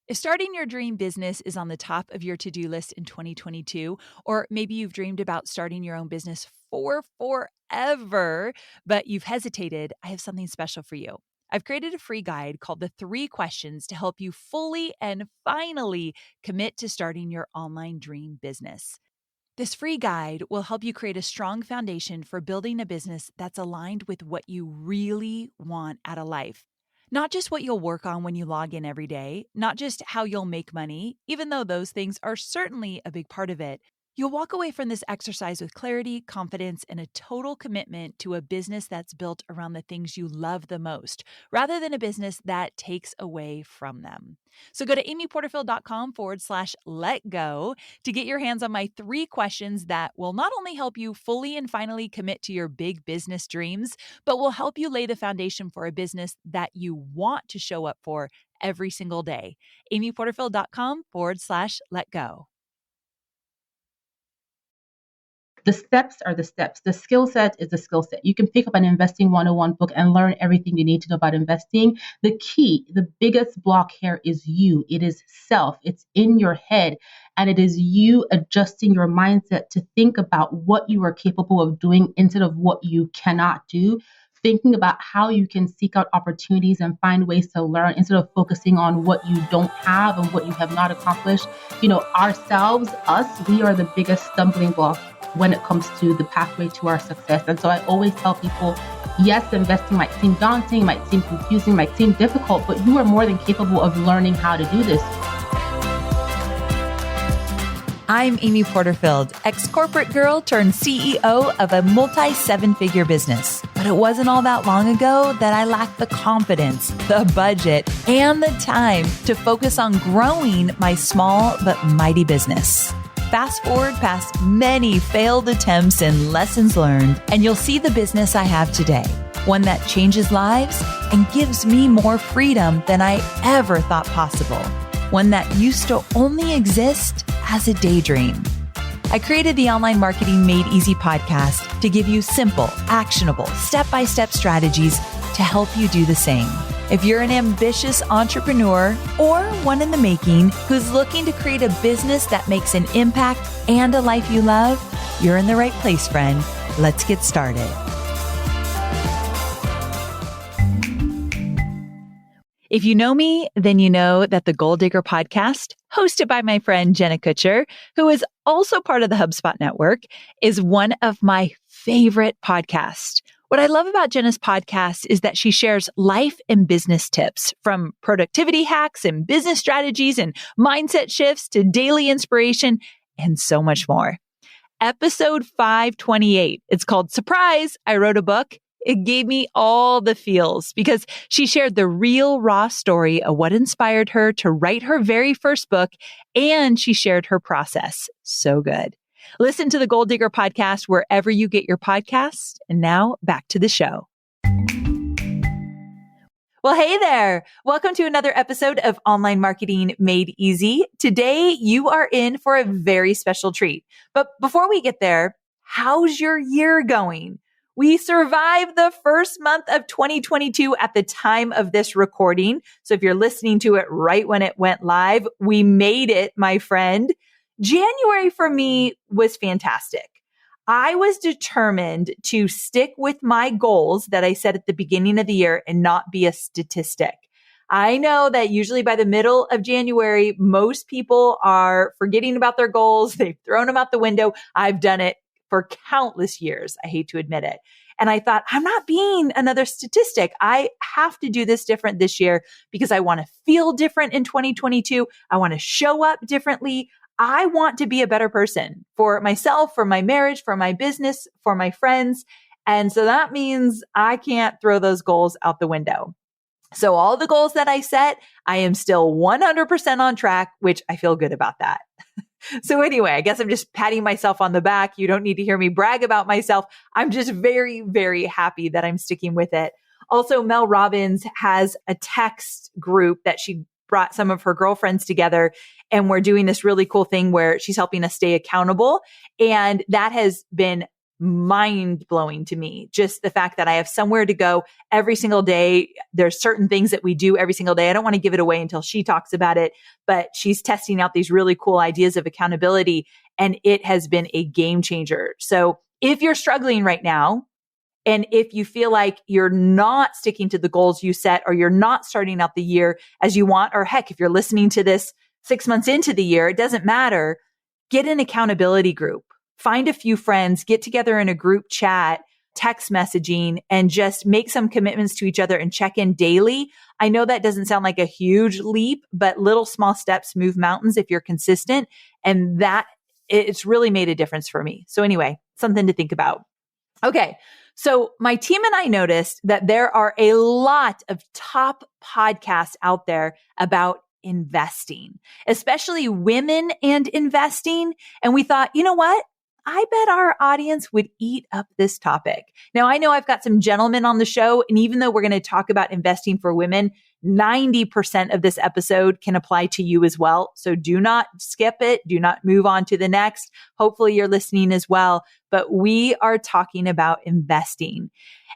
If starting your dream business is on the top of your to-do list in 2022, or maybe you've dreamed about starting your own business for forever, but you've hesitated, I have something special for you. I've created a free guide called The 3 Questions to help you fully and finally commit to starting your online dream business. This free guide will help you create a strong foundation for building a business that's aligned with what you really want out of life. Not just what you'll work on when you log in every day, not just how you'll make money, even though those things are certainly a big part of it. You'll walk away from this exercise with clarity, confidence, and a total commitment to a business that's built around the things you love the most, rather than a business that takes away from them. So go to amyporterfield.com/let go to get your hands on my 3 questions that will not only help you fully and finally commit to your big business dreams, but will help you lay the foundation for a business that you want to show up for every single day. amyporterfield.com/let go. The steps are the steps. The skill set is the skill set. You can pick up an investing 101 book and learn everything you need to know about investing. The key, the biggest block here is you. It is self. It's in your head. And it is you adjusting your mindset to think about what you are capable of doing instead of what you cannot do. Thinking about how you can seek out opportunities and find ways to learn instead of focusing on what you don't have and what you have not accomplished. Ourselves, us, we are the biggest stumbling block when it comes to the pathway to our success. And so I always tell people, yes, investing might seem daunting, might seem confusing, might seem difficult, but you are more than capable of learning how to do this. I'm Amy Porterfield, ex-corporate girl turned CEO of a multi-7-figure business. But it wasn't all that long ago that I lacked the confidence, the budget, and the time to focus on growing my small but mighty business. Fast forward past many failed attempts and lessons learned, and you'll see the business I have today. One that changes lives and gives me more freedom than I ever thought possible. One that used to only exist as a daydream. I created the Online Marketing Made Easy podcast to give you simple, actionable, step-by-step strategies to help you do the same. If you're an ambitious entrepreneur or one in the making who's looking to create a business that makes an impact and a life you love, you're in the right place, friend. Let's get started. If you know me, then you know that the Goal Digger podcast, hosted by my friend Jenna Kutcher, who is also part of the HubSpot network, is one of my favorite podcasts. What I love about Jenna's podcast is that she shares life and business tips, from productivity hacks and business strategies and mindset shifts to daily inspiration and so much more. Episode 528, it's called Surprise, I Wrote a Book. It gave me all the feels because she shared the real raw story of what inspired her to write her very first book, and she shared her process. So good. Listen to the Goal Digger podcast wherever you get your podcasts. And now back to the show. Well, hey there. Welcome to another episode of Online Marketing Made Easy. Today, you are in for a very special treat. But before we get there, how's your year going? We survived the first month of 2022 at the time of this recording. So if you're listening to it right when it went live, we made it, my friend. January for me was fantastic. I was determined to stick with my goals that I set at the beginning of the year and not be a statistic. I know that usually by the middle of January, most people are forgetting about their goals. They've thrown them out the window. I've done it for countless years. I hate to admit it. And I thought, I'm not being another statistic. I have to do this different this year because I want to feel different in 2022. I want to show up differently. I want to be a better person for myself, for my marriage, for my business, for my friends. And so that means I can't throw those goals out the window. So all the goals that I set, I am still 100% on track, which I feel good about that. So anyway, I guess I'm just patting myself on the back. You don't need to hear me brag about myself. I'm just very, very happy that I'm sticking with it. Also, Mel Robbins has a text group that she brought some of her girlfriends together, and we're doing this really cool thing where she's helping us stay accountable. And that has been mind blowing to me. Just the fact that I have somewhere to go every single day. There's certain things that we do every single day. I don't want to give it away until she talks about it, but she's testing out these really cool ideas of accountability, and it has been a game changer. So if you're struggling right now, and if you feel like you're not sticking to the goals you set, or you're not starting out the year as you want, or heck, if you're listening to this 6 months into the year, it doesn't matter. Get an accountability group. Find a few friends, get together in a group chat, text messaging, and just make some commitments to each other and check in daily. I know that doesn't sound like a huge leap, but little small steps move mountains if you're consistent. And that it's really made a difference for me. So anyway, something to think about. Okay. So my team and I noticed that there are a lot of top podcasts out there about investing, especially women and investing. And we thought, you know what? I bet our audience would eat up this topic. Now, I know I've got some gentlemen on the show, and even though we're going to talk about investing for women, 90% of this episode can apply to you as well. So do not skip it. Do not move on to the next. Hopefully you're listening as well. But we are talking about investing.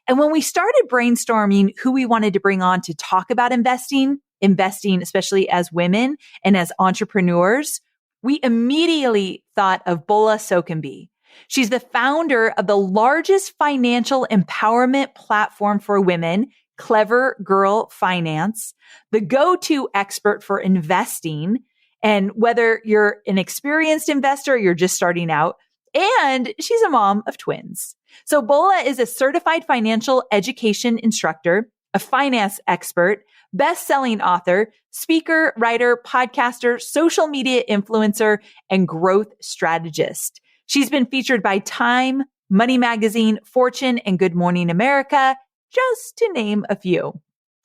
And when we started brainstorming who we wanted to bring on to talk about investing, especially as women and as entrepreneurs, we immediately thought of Bola Sokunbi. She's the founder of the largest financial empowerment platform for women, Clever Girl Finance, the go-to expert for investing. And whether you're an experienced investor or you're just starting out, and she's a mom of twins. So Bola is a certified financial education instructor, a finance expert, best-selling author, speaker, writer, podcaster, social media influencer, and growth strategist. She's been featured by Time, Money Magazine, Fortune, and Good Morning America, just to name a few.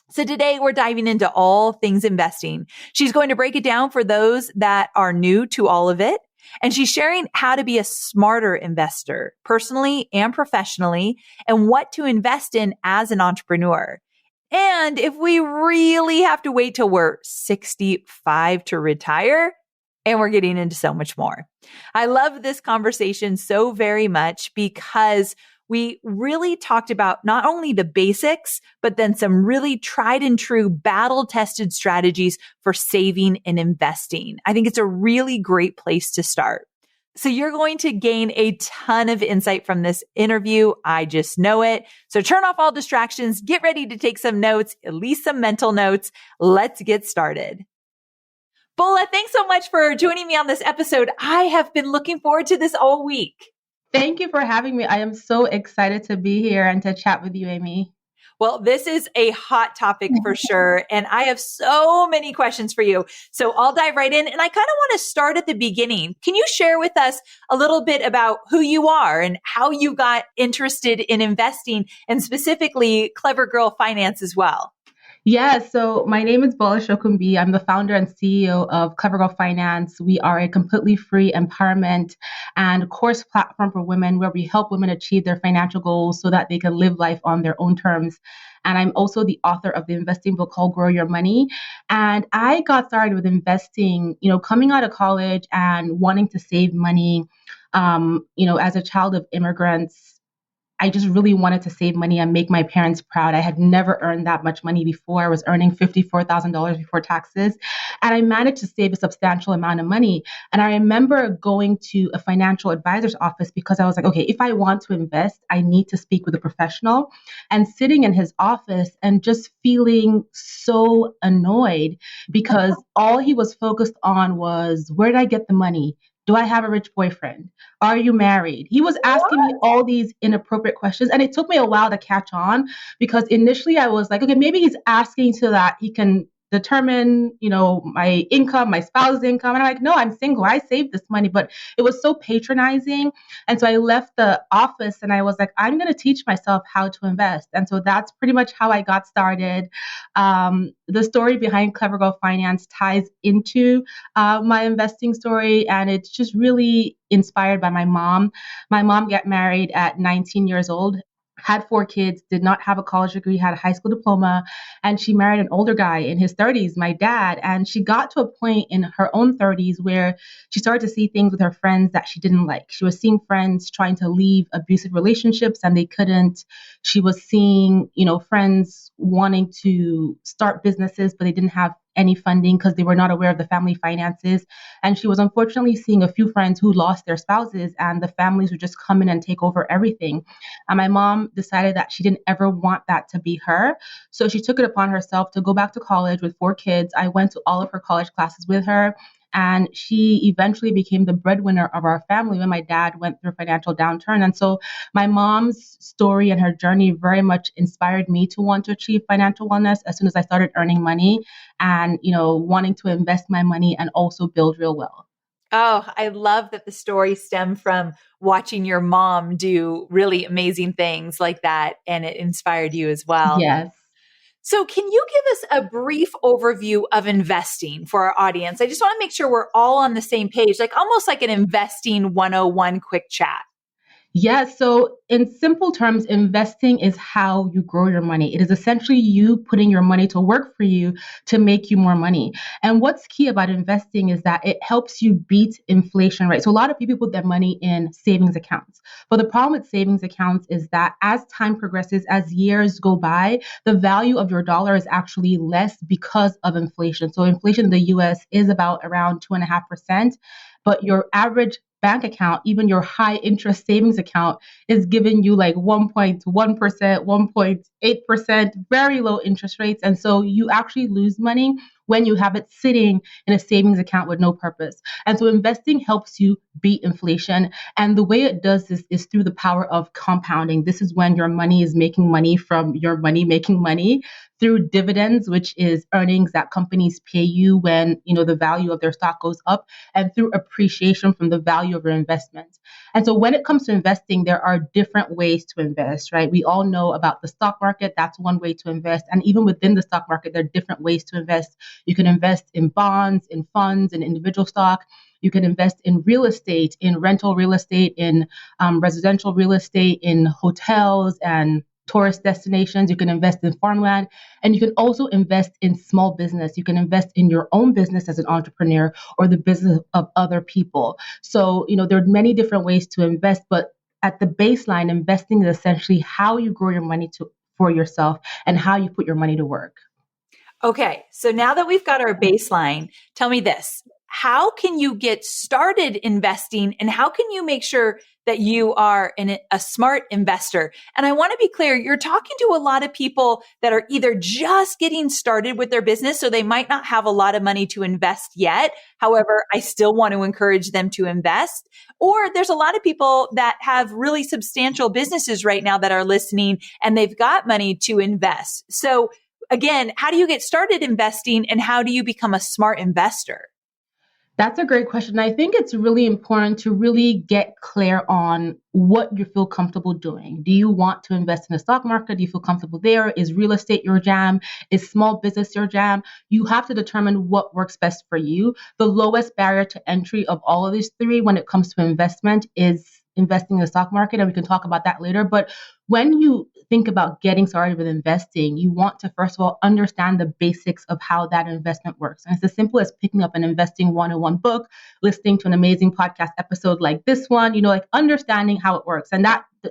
So today we're diving into all things investing. She's going to break it down for those that are new to all of it. And she's sharing how to be a smarter investor, personally and professionally, and what to invest in as an entrepreneur. And if we really have to wait till we're 65 to retire, and we're getting into so much more. I love this conversation so very much because we really talked about not only the basics, but then some really tried and true battle-tested strategies for saving and investing. I think it's a really great place to start. So you're going to gain a ton of insight from this interview. I just know it. So turn off all distractions, get ready to take some notes, at least some mental notes. Let's get started. Bola, thanks so much for joining me on this episode. I have been looking forward to this all week. Thank you for having me. I am so excited to be here and to chat with you, Amy. Well, this is a hot topic for sure. And I have so many questions for you. So I'll dive right in. And I kind of want to start at the beginning. Can you share with us a little bit about who you are and how you got interested in investing, and specifically Clever Girl Finance as well? Yeah, so my name is Bola Sokunbi. I'm the founder and CEO of Clever Girl Finance. We are a completely free empowerment and course platform for women where we help women achieve their financial goals so that they can live life on their own terms. And I'm also the author of the investing book called Grow Your Money. And I got started with investing, coming out of college and wanting to save money. As a child of immigrants, I just really wanted to save money and make my parents proud. I had never earned that much money before. I was earning $54,000 before taxes. And I managed to save a substantial amount of money. And I remember going to a financial advisor's office because I was like, okay, if I want to invest, I need to speak with a professional. And sitting in his office and just feeling so annoyed because all he was focused on was, where did I get the money? Do I have a rich boyfriend? Are you married? He was asking me all these inappropriate questions. And it took me a while to catch on because initially I was like, okay, maybe he's asking so that he can determine, my income, my spouse's income. And I'm like, no, I'm single. I saved this money. But it was so patronizing. And so I left the office and I was like, I'm going to teach myself how to invest. And so that's pretty much how I got started. The story behind Clever Girl Finance ties into my investing story. And it's just really inspired by my mom. My mom got married at 19 years old. had 4 kids, did not have a college degree, had a high school diploma, and she married an older guy in his 30s, my dad. And she got to a point in her own 30s where she started to see things with her friends that she didn't like. She was seeing friends trying to leave abusive relationships and they couldn't. She was seeing, friends wanting to start businesses, but they didn't have any funding because they were not aware of the family finances. And she was unfortunately seeing a few friends who lost their spouses and the families would just come in and take over everything. And my mom decided that she didn't ever want that to be her. So she took it upon herself to go back to college with 4 kids. I went to all of her college classes with her. And she eventually became the breadwinner of our family when my dad went through a financial downturn. And so my mom's story and her journey very much inspired me to want to achieve financial wellness as soon as I started earning money and, wanting to invest my money and also build real wealth. Oh, I love that the story stemmed from watching your mom do really amazing things like that, and it inspired you as well. Yes. So can you give us a brief overview of investing for our audience? I just want to make sure we're all on the same page, like almost like an investing 101 quick chat. Yes. So in simple terms, investing is how you grow your money. It is essentially you putting your money to work for you to make you more money. And what's key about investing is that it helps you beat inflation, right? So a lot of people put their money in savings accounts. But the problem with savings accounts is that as time progresses, as years go by, the value of your dollar is actually less because of inflation. So inflation in the US is about around 2.5%, but your average bank account, even your high interest savings account, is giving you like 1.1%, 1.8%, very low interest rates. And so you actually lose money when you have it sitting in a savings account with no purpose. And so investing helps you beat inflation. And the way it does this is through the power of compounding. This is when your money is making money from your money making money through dividends, which is earnings that companies pay you when, the value of their stock goes up, and through appreciation from the value of your investment. And so when it comes to investing, there are different ways to invest, right? We all know about the stock market. That's one way to invest. And even within the stock market, there are different ways to invest. You can invest in bonds, in funds, in individual stock. You can invest in real estate, in rental real estate, in residential real estate, in hotels and tourist destinations. You can invest in farmland, and you can also invest in small business. You can invest in your own business as an entrepreneur or the business of other people. So, there are many different ways to invest, but at the baseline, investing is essentially how you grow your money for yourself and how you put your money to work. Okay. So now that we've got our baseline, tell me this. How can you get started investing and how can you make sure that you are a smart investor? And I want to be clear, you're talking to a lot of people that are either just getting started with their business, so they might not have a lot of money to invest yet. However, I still want to encourage them to invest. Or there's a lot of people that have really substantial businesses right now that are listening and they've got money to invest. So again, how do you get started investing and how do you become a smart investor? That's a great question. I think it's really important to really get clear on what you feel comfortable doing. Do you want to invest in the stock market? Do you feel comfortable there? Is real estate your jam? Is small business your jam? You have to determine what works best for you. The lowest barrier to entry of all of these three when it comes to investment is investing in the stock market, and we can talk about that later. But when you think about getting started with investing, you want to, first of all, understand the basics of how that investment works. And it's as simple as picking up an investing 101 book, listening to an amazing podcast episode like this one, like understanding how it works. And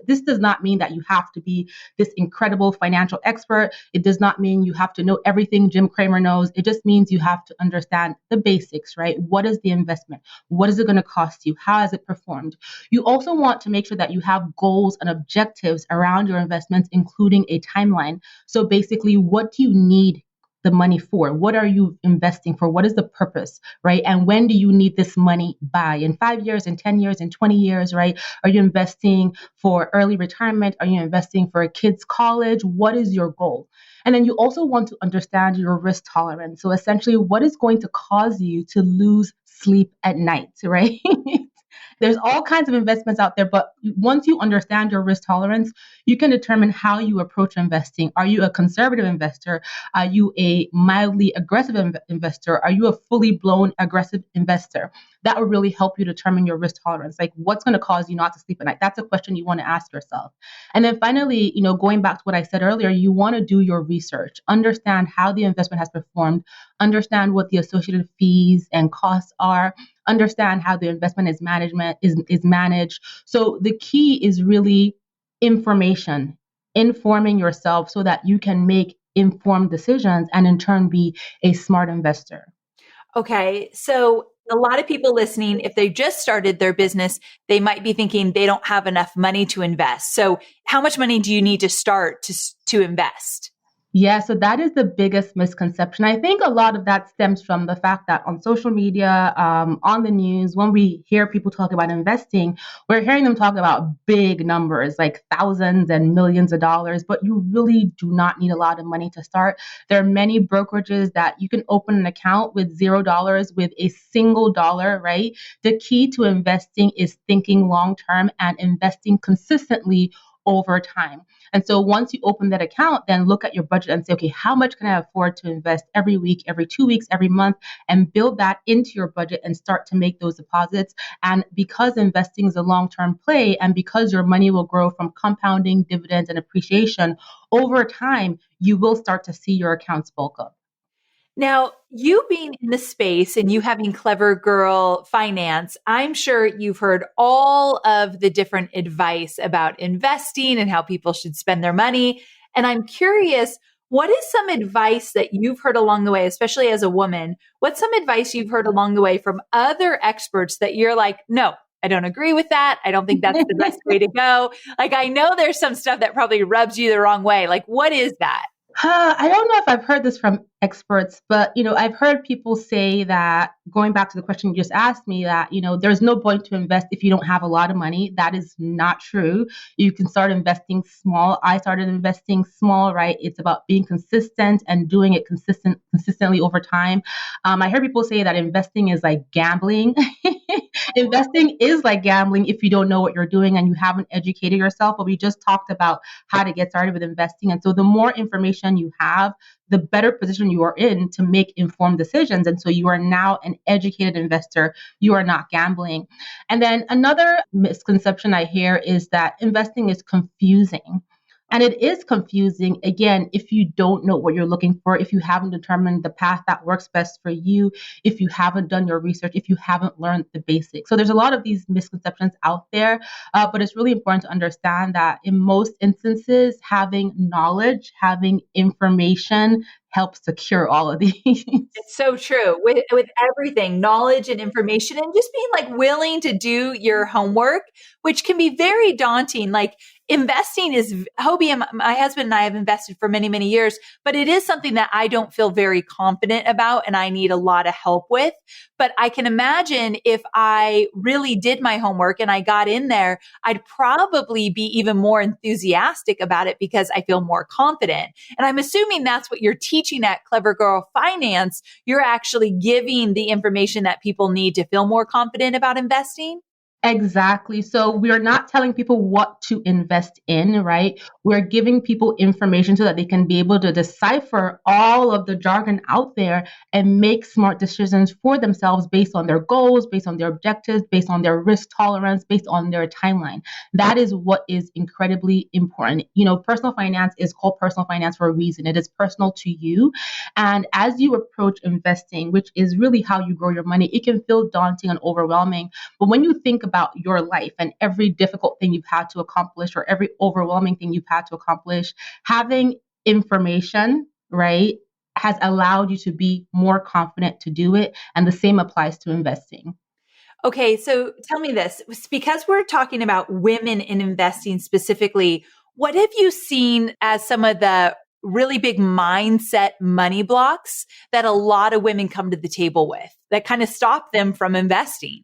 this does not mean that you have to be this incredible financial expert. It does not mean you have to know everything Jim Cramer knows. It just means you have to understand the basics, right? What is the investment? What is it going to cost you? How has it performed? You also want to make sure that you have goals and objectives around your investments, including a timeline. So basically, what do you need the money for? What are you investing for? What is the purpose, right? And when do you need this money by? In 5 years, in 10 years, in 20 years, right? Are you investing for early retirement? Are you investing for a kid's college? What is your goal? And then you also want to understand your risk tolerance. So essentially, what is going to cause you to lose sleep at night, right? There's all kinds of investments out there, but once you understand your risk tolerance, you can determine how you approach investing. Are you a conservative investor? Are you a mildly aggressive investor? Are you a fully blown aggressive investor? That will really help you determine your risk tolerance. Like, what's going to cause you not to sleep at night? That's a question you want to ask yourself. And then finally, going back to what I said earlier, you want to do your research, understand how the investment has performed, understand what the associated fees and costs are, understand how the investment is managed. So the key is really information, informing yourself so that you can make informed decisions and in turn be a smart investor. Okay. So a lot of people listening, if they just started their business, they might be thinking they don't have enough money to invest. So how much money do you need to start to invest? Yeah, so that is the biggest misconception. I think a lot of that stems from the fact that on social media, on the news, when we hear people talk about investing, we're hearing them talk about big numbers, like thousands and millions of dollars, but you really do not need a lot of money to start. There are many brokerages that you can open an account with $0 with a single dollar, right? The key to investing is thinking long term and investing consistently over time. And so once you open that account, then look at your budget and say, okay, how much can I afford to invest every week, every 2 weeks, every month, and build that into your budget and start to make those deposits. And because investing is a long-term play, and because your money will grow from compounding, dividends, and appreciation over time, you will start to see your accounts bulk up. Now, you being in the space and you having Clever Girl Finance, I'm sure you've heard all of the different advice about investing and how people should spend their money. And I'm curious, what is some advice that you've heard along the way, especially as a woman? What's some advice you've heard along the way from other experts that you're like, no, I don't agree with that. I don't think that's the best way to go. Like, I know there's some stuff that probably rubs you the wrong way. Like, what is that? I don't know if I've heard this from experts, but I've heard people say that, going back to the question you just asked me, that there's no point to invest if you don't have a lot of money. That is not true. You can start investing small. I started investing small, right? It's about being consistent and doing it consistently over time. I heard people say that investing is like gambling. Investing is like gambling if you don't know what you're doing and you haven't educated yourself. But we just talked about how to get started with investing. And so the more information you have, the better position you are in to make informed decisions. And so you are now an educated investor. You are not gambling. And then another misconception I hear is that investing is confusing. And it is confusing, again, if you don't know what you're looking for, if you haven't determined the path that works best for you, if you haven't done your research, if you haven't learned the basics. So there's a lot of these misconceptions out there, but it's really important to understand that in most instances, having knowledge, having information helps to cure all of these. It's so true with everything, knowledge and information, and just being like willing to do your homework, which can be very daunting. Like investing is, Hobie and my husband and I have invested for many, many years, but it is something that I don't feel very confident about and I need a lot of help with. But I can imagine if I really did my homework and I got in there, I'd probably be even more enthusiastic about it because I feel more confident. And I'm assuming that's what you're teaching at Clever Girl Finance. You're actually giving the information that people need to feel more confident about investing. Exactly. So we're not telling people what to invest in, right? We're giving people information so that they can be able to decipher all of the jargon out there and make smart decisions for themselves based on their goals, based on their objectives, based on their risk tolerance, based on their timeline. That is what is incredibly important. Personal finance is called personal finance for a reason. It is personal to you. And as you approach investing, which is really how you grow your money, it can feel daunting and overwhelming. But when you think about your life and every difficult thing you've had to accomplish or every overwhelming thing you've had to accomplish, having information, right, has allowed you to be more confident to do it. And the same applies to investing. Okay, so tell me this, because we're talking about women in investing specifically, what have you seen as some of the really big mindset money blocks that a lot of women come to the table with that kind of stop them from investing?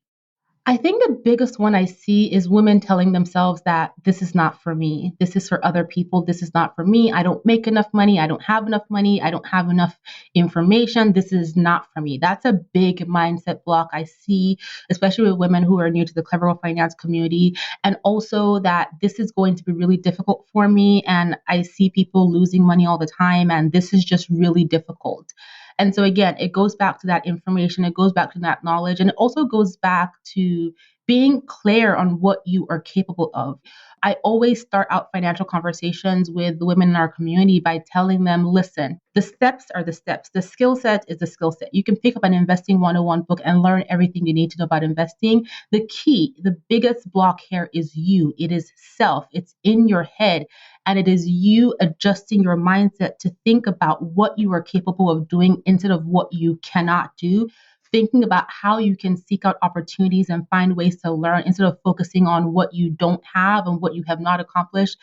I think the biggest one I see is women telling themselves that this is not for me. This is for other people. This is not for me. I don't make enough money. I don't have enough money. I don't have enough information. This is not for me. That's a big mindset block I see, especially with women who are new to the Clever Girl Finance community. And also that this is going to be really difficult for me. And I see people losing money all the time. And this is just really difficult. And so again, it goes back to that information, it goes back to that knowledge, and it also goes back to being clear on what you are capable of. I always start out financial conversations with the women in our community by telling them, listen, the steps are the steps. The skill set is the skill set. You can pick up an investing 101 book and learn everything you need to know about investing. The key, the biggest block here is you. It is self. It's in your head. And it is you adjusting your mindset to think about what you are capable of doing instead of what you cannot do. Thinking about how you can seek out opportunities and find ways to learn instead of focusing on what you don't have and what you have not accomplished.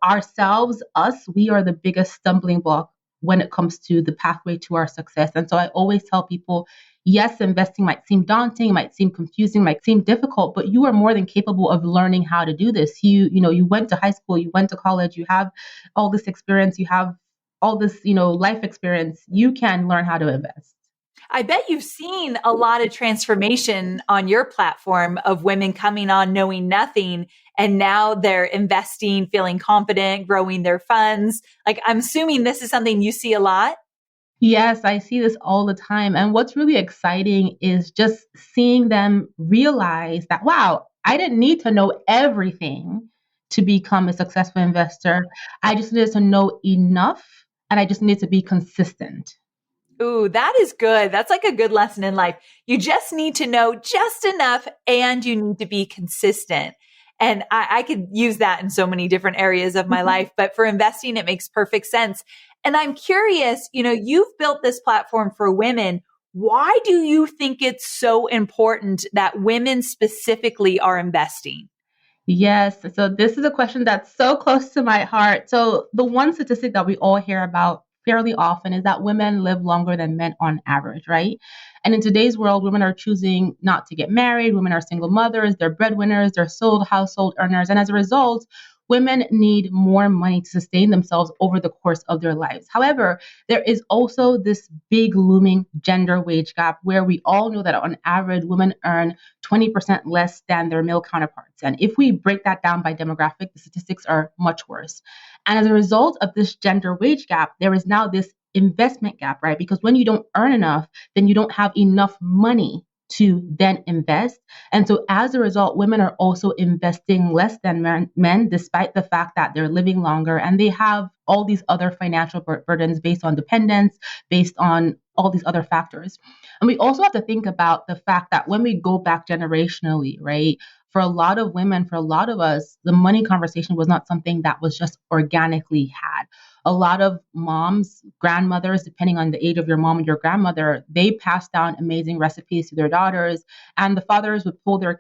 Ourselves, us, we are the biggest stumbling block when it comes to the pathway to our success. And so I always tell people, yes, investing might seem daunting, might seem confusing, might seem difficult, but you are more than capable of learning how to do this. You went to high school, you went to college, you have all this experience, you have all this, life experience. You can learn how to invest. I bet you've seen a lot of transformation on your platform of women coming on knowing nothing, and now they're investing, feeling confident, growing their funds. Like, I'm assuming this is something you see a lot. Yes, I see this all the time. And what's really exciting is just seeing them realize that, wow, I didn't need to know everything to become a successful investor. I just needed to know enough and I just needed to be consistent. Ooh, that is good. That's like a good lesson in life. You just need to know just enough and you need to be consistent. And I could use that in so many different areas of my life, but for investing, it makes perfect sense. And I'm curious, you've built this platform for women. Why do you think it's so important that women specifically are investing? Yes. So this is a question that's so close to my heart. So the one statistic that we all hear about fairly often is that women live longer than men on average, right? And in today's world, women are choosing not to get married. Women are single mothers, they're breadwinners, they're sole household earners. And as a result, women need more money to sustain themselves over the course of their lives. However, there is also this big looming gender wage gap where we all know that on average, women earn 20% less than their male counterparts. And if we break that down by demographic, the statistics are much worse. And as a result of this gender wage gap, there is now this investment gap, right? Because when you don't earn enough, then you don't have enough money to then invest. And so as a result, women are also investing less than men, despite the fact that they're living longer and they have all these other financial burdens based on dependence, based on all these other factors. And we also have to think about the fact that when we go back generationally, right? For a lot of women, for a lot of us, the money conversation was not something that was just organically had. A lot of moms, grandmothers, depending on the age of your mom and your grandmother, they passed down amazing recipes to their daughters. And the fathers would pull their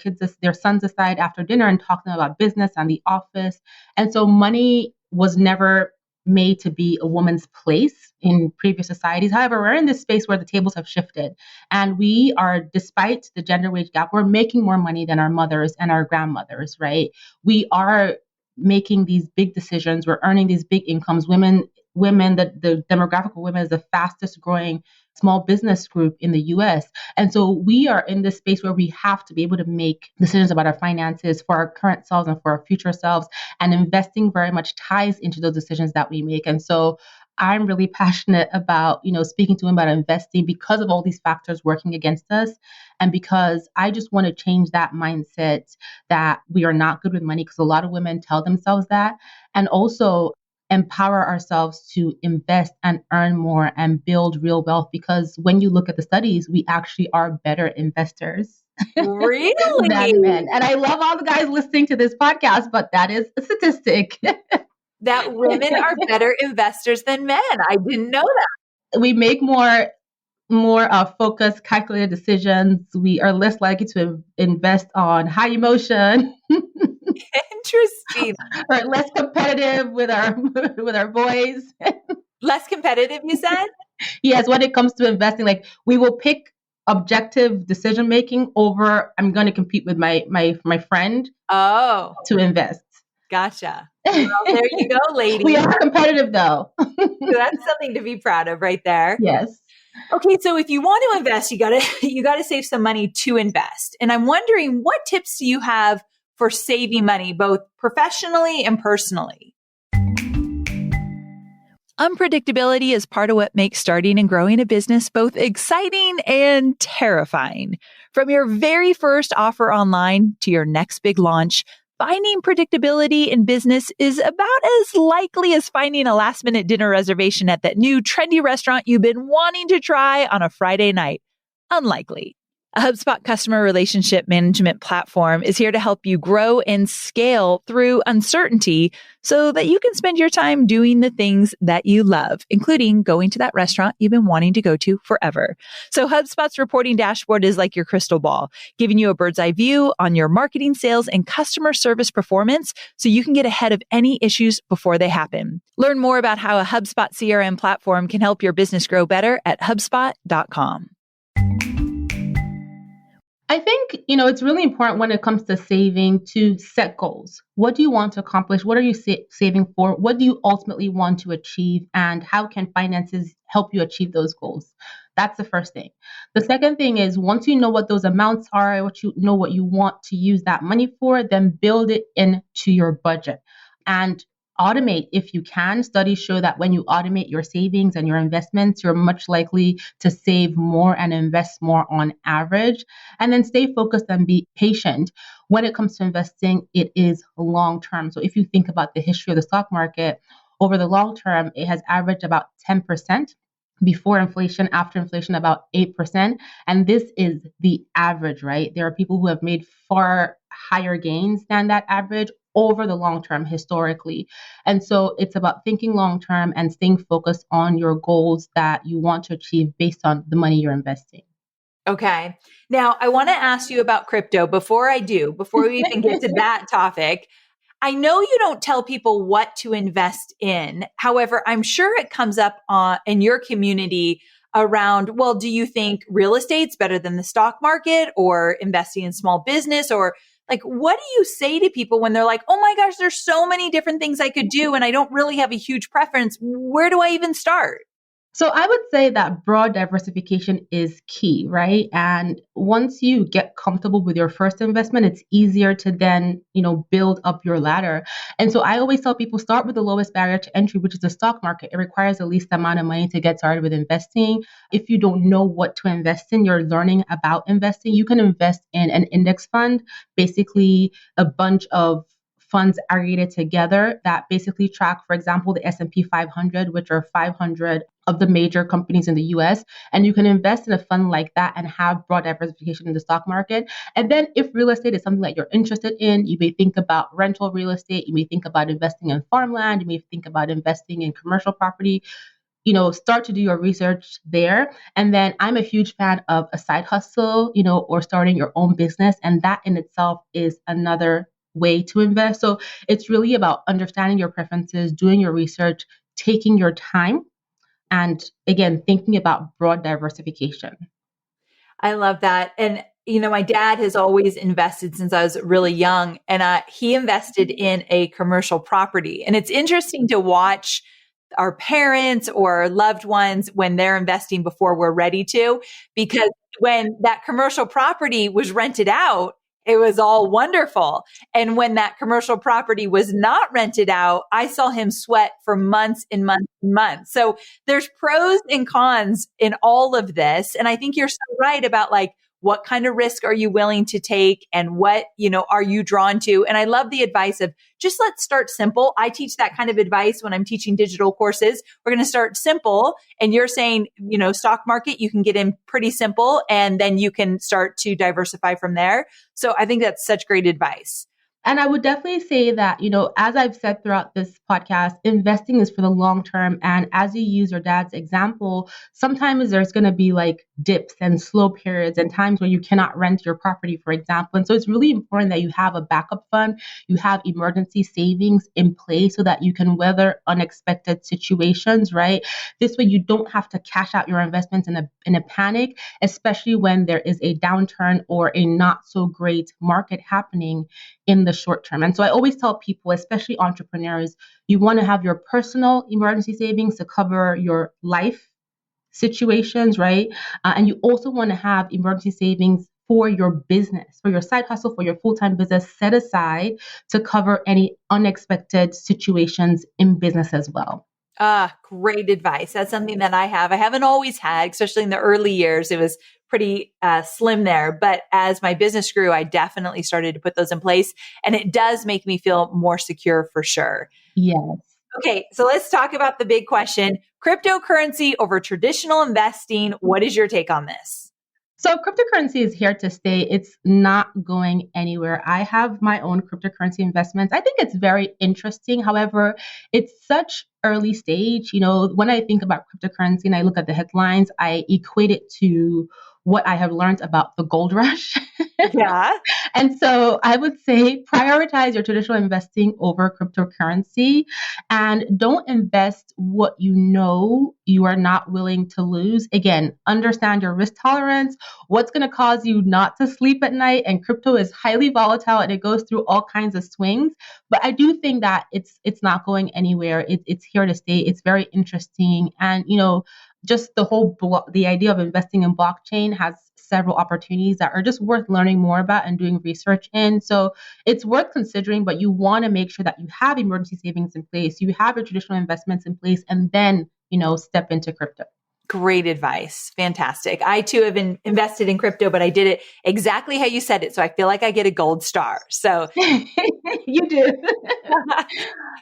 sons aside after dinner and talk to them about business and the office. And so money was never made to be a woman's place in previous societies. However, we're in this space where the tables have shifted. And we are, despite the gender wage gap, we're making more money than our mothers and our grandmothers, right? We are making these big decisions. We're earning these big incomes. The demographic of women is the fastest growing small business group in the US. And so we are in this space where we have to be able to make decisions about our finances for our current selves and for our future selves. And investing very much ties into those decisions that we make. And so I'm really passionate about, speaking to women about investing because of all these factors working against us. And because I just want to change that mindset that we are not good with money, because a lot of women tell themselves that. And also empower ourselves to invest and earn more and build real wealth. Because when you look at the studies, we actually are better investors Really? than men. And I love all the guys listening to this podcast, but that is a statistic. That women are better investors than men. I didn't know that. We make more focused, calculated decisions. We are less likely to invest on high emotion. Interesting. Or less competitive with our with our boys. Less competitive, you said? Yes, when it comes to investing, like we will pick objective decision making over I'm going to compete with my friend Oh, to invest. gotcha. Well, there you go, lady. We are competitive though. That's something to be proud of right there. Yes. Okay, so if you want to invest, you gotta save some money to invest. And I'm wondering, what tips do you have for saving money, both professionally and personally? Unpredictability is part of what makes starting and growing a business both exciting and terrifying. From your very first offer online to your next big launch, finding predictability in business is about as likely as finding a last-minute dinner reservation at that new trendy restaurant you've been wanting to try on a Friday night. Unlikely. A HubSpot customer relationship management platform is here to help you grow and scale through uncertainty so that you can spend your time doing the things that you love, including going to that restaurant you've been wanting to go to forever. So HubSpot's reporting dashboard is like your crystal ball, giving you a bird's eye view on your marketing, sales, and customer service performance so you can get ahead of any issues before they happen. Learn more about how a HubSpot CRM platform can help your business grow better at HubSpot.com. I think, it's really important when it comes to saving to set goals. What do you want to accomplish? What are you saving for? What do you ultimately want to achieve? And how can finances help you achieve those goals? That's the first thing. The second thing is once you know what those amounts are, what you want to use that money for, then build it into your budget. And automate if you can. Studies show that when you automate your savings and your investments, you're much likely to save more and invest more on average. And then stay focused and be patient. When it comes to investing, it is long term. So if you think about the history of the stock market, over the long term, it has averaged about 10%. Before inflation, after inflation, about 8%. And this is the average, right? There are people who have made far higher gains than that average over the long term historically. And so it's about thinking long term and staying focused on your goals that you want to achieve based on the money you're investing. Okay. Now, I want to ask you about crypto. Before we even get to that topic, I know you don't tell people what to invest in. However, I'm sure it comes up in your community around, well, do you think real estate's better than the stock market or investing in small business? Or like, what do you say to people when they're like, oh my gosh, there's so many different things I could do and I don't really have a huge preference. Where do I even start? So I would say that broad diversification is key, right? And once you get comfortable with your first investment, it's easier to then, build up your ladder. And so I always tell people start with the lowest barrier to entry, which is the stock market. It requires the least amount of money to get started with investing. If you don't know what to invest in, you're learning about investing. You can invest in an index fund, basically a bunch of funds aggregated together that basically track, for example, the S&P 500, which are 500 of the major companies in the US. And you can invest in a fund like that and have broad diversification in the stock market. And then if real estate is something that you're interested in, you may think about rental real estate. You may think about investing in farmland. You may think about investing in commercial property. Start to do your research there. And then I'm a huge fan of a side hustle, or starting your own business. And that in itself is another way to invest. So it's really about understanding your preferences, doing your research, taking your time, and again, thinking about broad diversification. I love that. And, my dad has always invested since I was really young, and he invested in a commercial property. And it's interesting to watch our parents or loved ones when they're investing before we're ready to, because when that commercial property was rented out, it was all wonderful. And when that commercial property was not rented out, I saw him sweat for months and months and months. So there's pros and cons in all of this. And I think you're so right about like, what kind of risk are you willing to take and what, are you drawn to? And I love the advice of just let's start simple. I teach that kind of advice when I'm teaching digital courses. We're going to start simple. And you're saying, stock market, you can get in pretty simple and then you can start to diversify from there. So I think that's such great advice. And I would definitely say that, as I've said throughout this podcast, investing is for the long term. And as you use your dad's example, sometimes there's going to be like dips and slow periods and times where you cannot rent your property, for example. And so it's really important that you have a backup fund, you have emergency savings in place so that you can weather unexpected situations, right? This way you don't have to cash out your investments in a panic, especially when there is a downturn or a not so great market happening in the short term. And so I always tell people, especially entrepreneurs, you want to have your personal emergency savings to cover your life situations, right? And you also want to have emergency savings for your business, for your side hustle, for your full-time business set aside to cover any unexpected situations in business as well. Great advice. That's something that I have. I haven't always had, especially in the early years. It was pretty slim there. But as my business grew, I definitely started to put those in place. And it does make me feel more secure for sure. Yes. Okay, so let's talk about the big question, cryptocurrency over traditional investing. What is your take on this? So cryptocurrency is here to stay. It's not going anywhere. I have my own cryptocurrency investments. I think it's very interesting. However, it's such early stage. When I think about cryptocurrency and I look at the headlines, I equate it to what I have learned about the gold rush. Yeah. And so I would say prioritize your traditional investing over cryptocurrency and don't invest what you are not willing to lose. Again, understand your risk tolerance, what's going to cause you not to sleep at night. And crypto is highly volatile and it goes through all kinds of swings. But I do think that it's not going anywhere. It's here to stay. It's very interesting. And, just the idea of investing in blockchain has several opportunities that are just worth learning more about and doing research in. So it's worth considering, but you want to make sure that you have emergency savings in place, you have your traditional investments in place, and then, step into crypto. Great advice. Fantastic. I too have been invested in crypto, but I did it exactly how you said it. So I feel like I get a gold star. So you do.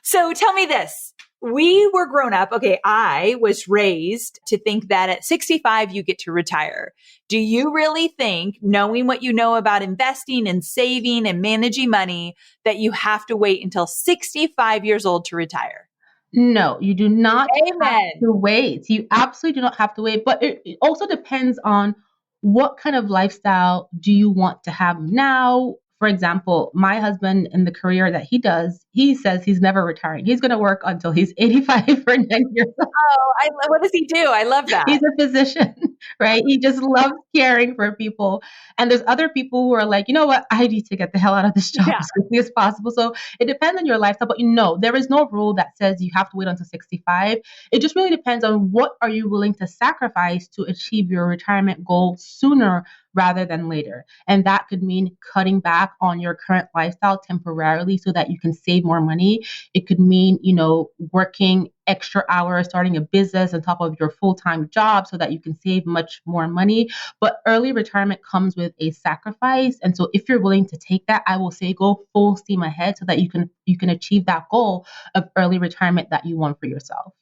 So tell me this. We were grown up. Okay. I was raised to think that at 65, you get to retire. Do you really think, knowing what you know about investing and saving and managing money, that you have to wait until 65 years old to retire? No, you do not Amen. have to wait. You absolutely do not have to wait. But it also depends on what kind of lifestyle do you want to have now. For example, my husband in the career that he does, he says he's never retiring. He's going to work until he's 85 or 90 years old. Oh, what does he do? I love that. He's a physician, right? He just loves caring for people. And there's other people who are like, you know what? I need to get the hell out of this job as quickly as possible. So it depends on your lifestyle, but there is no rule that says you have to wait until 65. It just really depends on what are you willing to sacrifice to achieve your retirement goal sooner rather than later. And that could mean cutting back on your current lifestyle temporarily so that you can save more money. It could mean, working extra hours, starting a business on top of your full-time job so that you can save much more money. But early retirement comes with a sacrifice. And so if you're willing to take that, I will say go full steam ahead so that you can achieve that goal of early retirement that you want for yourself.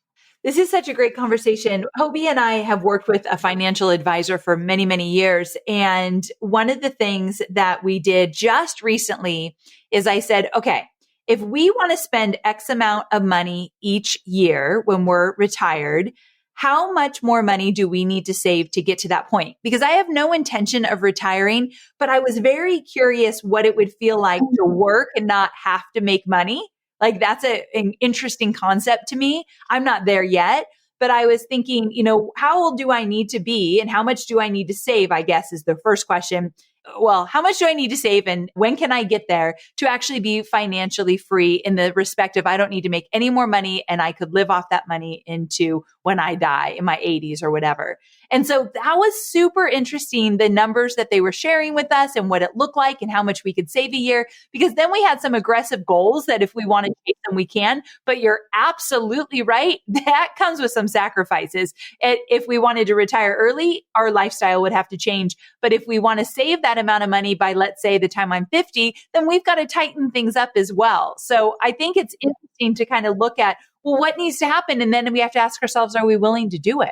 This is such a great conversation. Hobie and I have worked with a financial advisor for many, many years. And one of the things that we did just recently is I said, okay, if we want to spend X amount of money each year when we're retired, how much more money do we need to save to get to that point? Because I have no intention of retiring, but I was very curious what it would feel like to work and not have to make money. Like that's an interesting concept to me. I'm not there yet, but I was thinking, how old do I need to be and how much do I need to save, I guess is the first question. Well, how much do I need to save and when can I get there to actually be financially free in the respect of I don't need to make any more money and I could live off that money into when I die in my 80s or whatever. And so that was super interesting, the numbers that they were sharing with us and what it looked like and how much we could save a year, because then we had some aggressive goals that if we want to chase them, we can. But you're absolutely right. That comes with some sacrifices. If we wanted to retire early, our lifestyle would have to change. But if we want to save that amount of money by, let's say, the time I'm 50, then we've got to tighten things up as well. So I think it's interesting to kind of look at, well, what needs to happen? And then we have to ask ourselves, are we willing to do it?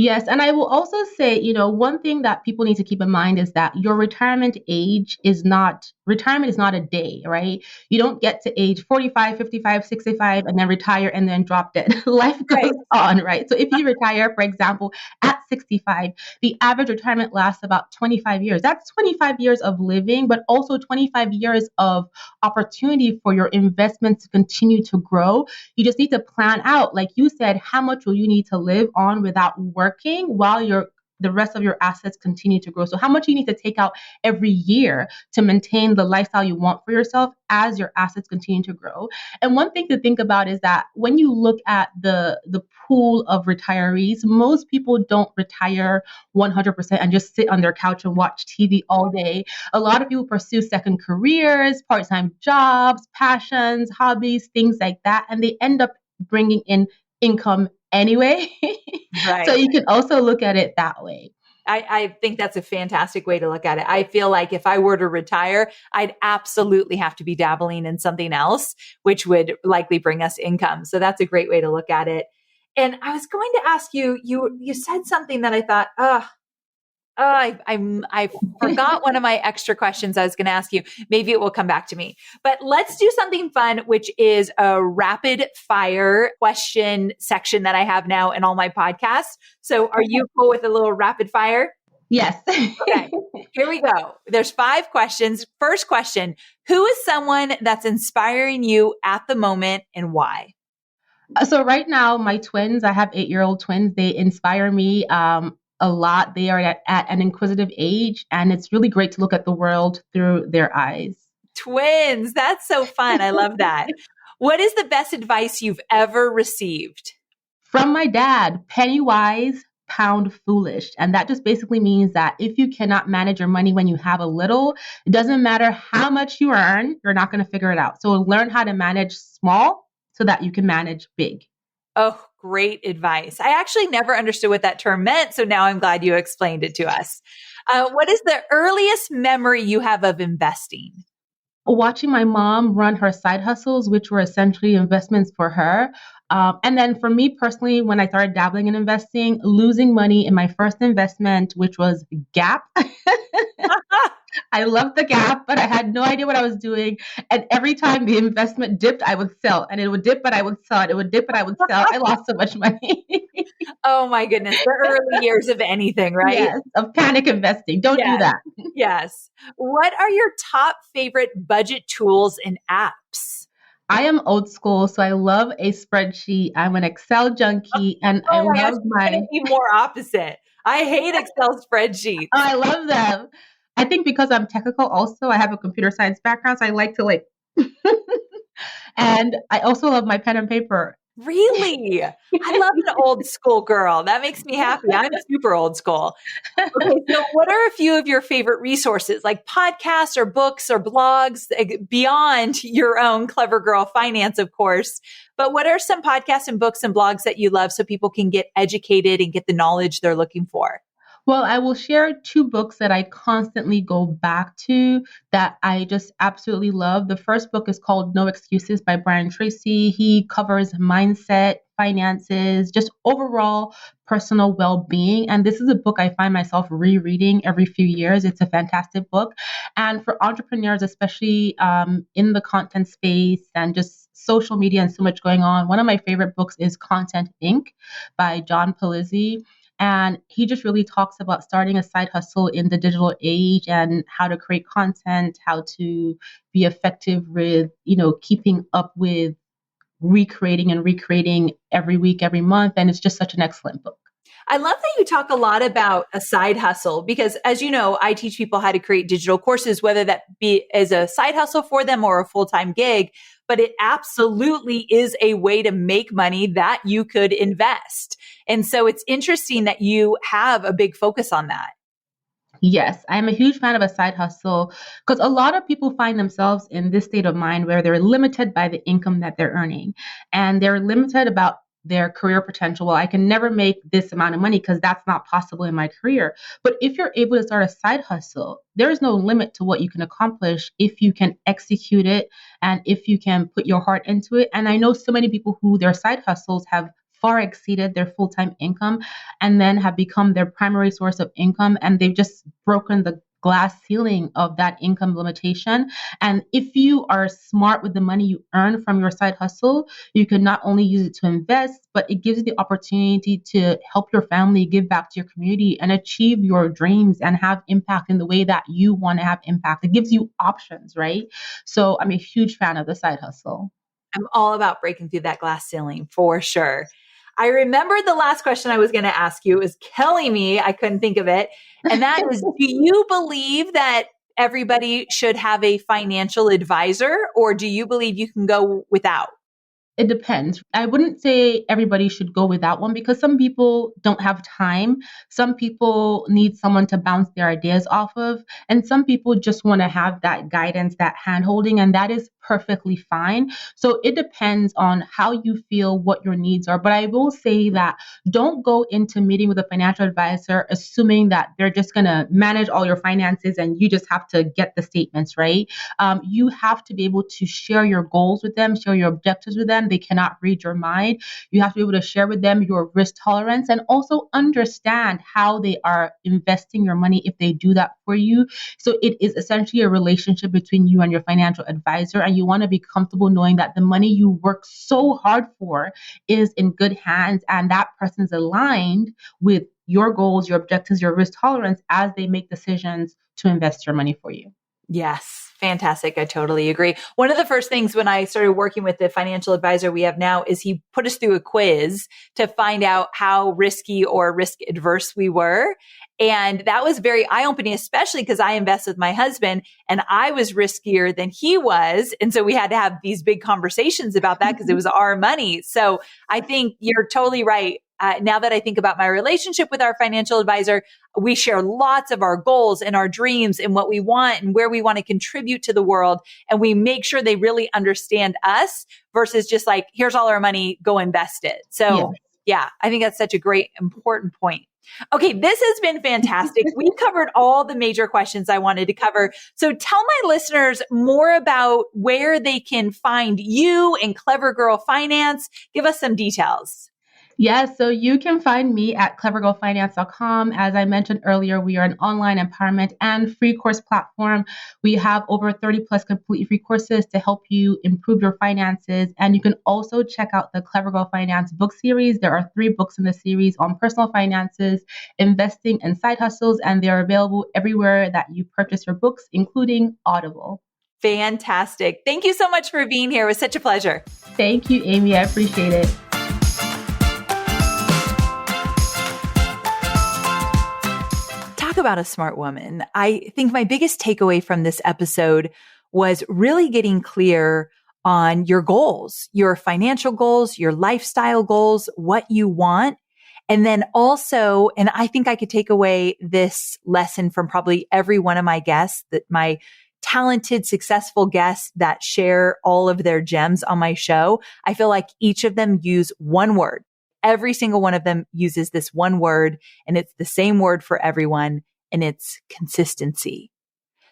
Yes, and I will also say, one thing that people need to keep in mind is that your retirement is not a day, right? You don't get to age 45, 55, 65 and then retire and then drop dead. Life Right. goes on, right? So if you retire, for example, at 65, the average retirement lasts about 25 years. That's 25 years of living, but also 25 years of opportunity for your investments to continue to grow. You just need to plan out, like you said, how much will you need to live on without working while the rest of your assets continue to grow. So how much you need to take out every year to maintain the lifestyle you want for yourself as your assets continue to grow. And one thing to think about is that when you look at the pool of retirees, most people don't retire 100% and just sit on their couch and watch TV all day. A lot of people pursue second careers, part-time jobs, passions, hobbies, things like that, and they end up bringing in income anyway. So Right. you can also look at it that way. I think that's a fantastic way to look at it. I feel like if I were to retire, I'd absolutely have to be dabbling in something else, which would likely bring us income. So that's a great way to look at it. And I was going to ask you, you said something that I thought, I forgot one of my extra questions I was going to ask you. Maybe it will come back to me. But let's do something fun, which is a rapid fire question section that I have now in all my podcasts. So are you cool with a little rapid fire? Yes. Okay, here we go. There's 5 questions. First question, who is someone that's inspiring you at the moment and why? So right now, my twins, I have 8-year-old twins. They inspire me a lot. They are at an inquisitive age, and it's really great to look at the world through their eyes. Twins. That's so fun. I love that. What is the best advice you've ever received? From my dad, penny wise, pound foolish. And that just basically means that if you cannot manage your money when you have a little, it doesn't matter how much you earn, you're not going to figure it out. So learn how to manage small so that you can manage big. Oh, great advice. I actually never understood what that term meant. So now I'm glad you explained it to us. What is the earliest memory you have of investing? Watching my mom run her side hustles, which were essentially investments for her. And then for me personally, when I started dabbling in investing, losing money in my first investment, which was Gap. I loved the Gap, but I had no idea what I was doing. And every time the investment dipped, I would sell. And it would dip, but I would sell. It would dip, but I would sell. I lost so much money. Oh my goodness. The early years of anything, right? Yes, of panic investing. Don't do that. Yes. What are your top favorite budget tools and apps? I am old school, so I love a spreadsheet. I'm an Excel junkie, and I Oh my gosh, love you my. couldn't be more opposite. I hate Excel spreadsheets. Oh, I love them. I think because I'm technical, also I have a computer science background, so I like to and I also love my pen and paper. Really? I love an old school girl. That makes me happy. I'm super old school. Okay, so what are a few of your favorite resources, like podcasts or books or blogs, beyond your own Clever Girl Finance, of course? But what are some podcasts and books and blogs that you love so people can get educated and get the knowledge they're looking for? Well, I will share 2 books that I constantly go back to that I just absolutely love. The first book is called No Excuses by Brian Tracy. He covers mindset, finances, just overall personal well-being. And this is a book I find myself rereading every few years. It's a fantastic book. And for entrepreneurs, especially in the content space and just social media and so much going on, one of my favorite books is Content Inc. by John Palizzi. And he just really talks about starting a side hustle in the digital age and how to create content, how to be effective with, keeping up with recreating every week, every month. And it's just such an excellent book. I love that you talk a lot about a side hustle because, as you know, I teach people how to create digital courses, whether that be as a side hustle for them or a full-time gig, but it absolutely is a way to make money that you could invest. And so it's interesting that you have a big focus on that. Yes, I'm a huge fan of a side hustle because a lot of people find themselves in this state of mind where they're limited by the income that they're earning and they're limited about their career potential. Well, I can never make this amount of money because that's not possible in my career. But if you're able to start a side hustle, there is no limit to what you can accomplish if you can execute it and if you can put your heart into it. And I know so many people who their side hustles have far exceeded their full-time income and then have become their primary source of income. And they've just broken the glass ceiling of that income limitation. And if you are smart with the money you earn from your side hustle, you can not only use it to invest, but it gives you the opportunity to help your family, give back to your community, and achieve your dreams and have impact in the way that you want to have impact. It gives you options, right? So I'm a huge fan of the side hustle. I'm all about breaking through that glass ceiling for sure. I remembered the last question I was going to ask you. It was killing me. I couldn't think of it. And that is, do you believe that everybody should have a financial advisor, or do you believe you can go without? It depends. I wouldn't say everybody should go without one because some people don't have time. Some people need someone to bounce their ideas off of. And some people just want to have that guidance, that hand holding, and that is perfectly fine. So it depends on how you feel, what your needs are. But I will say that don't go into meeting with a financial advisor assuming that they're just going to manage all your finances and you just have to get the statements, right? You have to be able to share your goals with them, share your objectives with them. They cannot read your mind. You have to be able to share with them your risk tolerance and also understand how they are investing your money if they do that for you. So it is essentially a relationship between you and your financial advisor. And you want to be comfortable knowing that the money you work so hard for is in good hands and that person's aligned with your goals, your objectives, your risk tolerance as they make decisions to invest your money for you. Yes. Fantastic. I totally agree. One of the first things when I started working with the financial advisor we have now is he put us through a quiz to find out how risky or risk adverse we were. And that was very eye-opening, especially because I invest with my husband and I was riskier than he was. And so we had to have these big conversations about that because it was our money. So I think you're totally right. Now that I think about my relationship with our financial advisor, we share lots of our goals and our dreams and what we want and where we want to contribute to the world. And we make sure they really understand us versus just like, here's all our money, go invest it. So yeah, I think that's such a great, important point. Okay, this has been fantastic. We covered all the major questions I wanted to cover. So tell my listeners more about where they can find you and Clever Girl Finance. Give us some details. Yes, so you can find me at clevergirlfinance.com. As I mentioned earlier, we are an online empowerment and free course platform. We have over 30 plus completely free courses to help you improve your finances. And you can also check out the Clever Girl Finance book series. There are 3 books in the series on personal finances, investing, and side hustles, and they're available everywhere that you purchase your books, including Audible. Fantastic. Thank you so much for being here. It was such a pleasure. Thank you, Amy. I appreciate it. About a smart woman. I think my biggest takeaway from this episode was really getting clear on your goals, your financial goals, your lifestyle goals, what you want. And then also, and I think I could take away this lesson from probably every one of my guests, that my talented, successful guests that share all of their gems on my show, I feel like each of them use one word. Every single one of them uses this one word, and it's the same word for everyone, and it's consistency.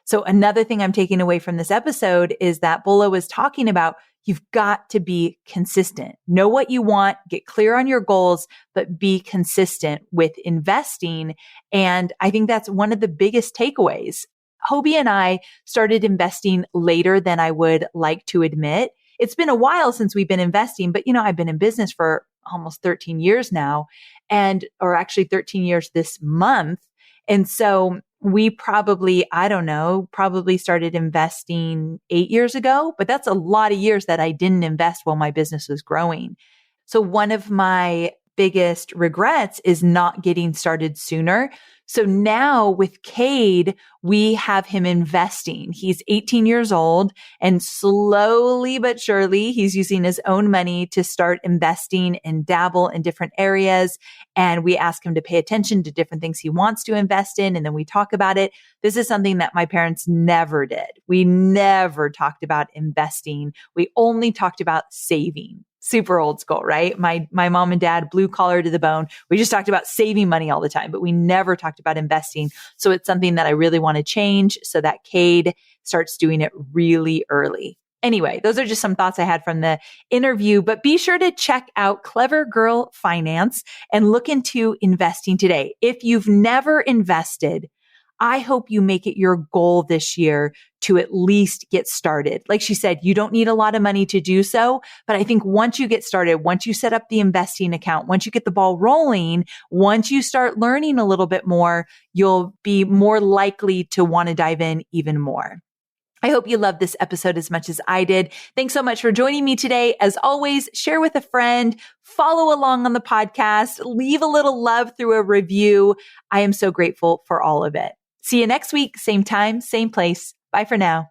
So another thing I'm taking away from this episode is that Bola was talking about you've got to be consistent. Know what you want, get clear on your goals, but be consistent with investing. And I think that's one of the biggest takeaways. Hobie and I started investing later than I would like to admit. It's been a while since we've been investing, but I've been in business for almost 13 years now, or actually 13 years this month. And so we probably started investing 8 years ago, but that's a lot of years that I didn't invest while my business was growing. So one of my biggest regrets is not getting started sooner. So now with Cade, we have him investing. He's 18 years old and slowly but surely he's using his own money to start investing and dabble in different areas. And we ask him to pay attention to different things he wants to invest in. And then we talk about it. This is something that my parents never did. We never talked about investing. We only talked about saving. Super old school, right? My mom and dad, blue collar to the bone. We just talked about saving money all the time, but we never talked about investing. So it's something that I really want to change so that Cade starts doing it really early. Anyway, those are just some thoughts I had from the interview, but be sure to check out Clever Girl Finance and look into investing today. If you've never invested, I hope you make it your goal this year to at least get started. Like she said, you don't need a lot of money to do so. But I think once you get started, once you set up the investing account, once you get the ball rolling, once you start learning a little bit more, you'll be more likely to want to dive in even more. I hope you loved this episode as much as I did. Thanks so much for joining me today. As always, share with a friend, follow along on the podcast, leave a little love through a review. I am so grateful for all of it. See you next week, same time, same place. Bye for now.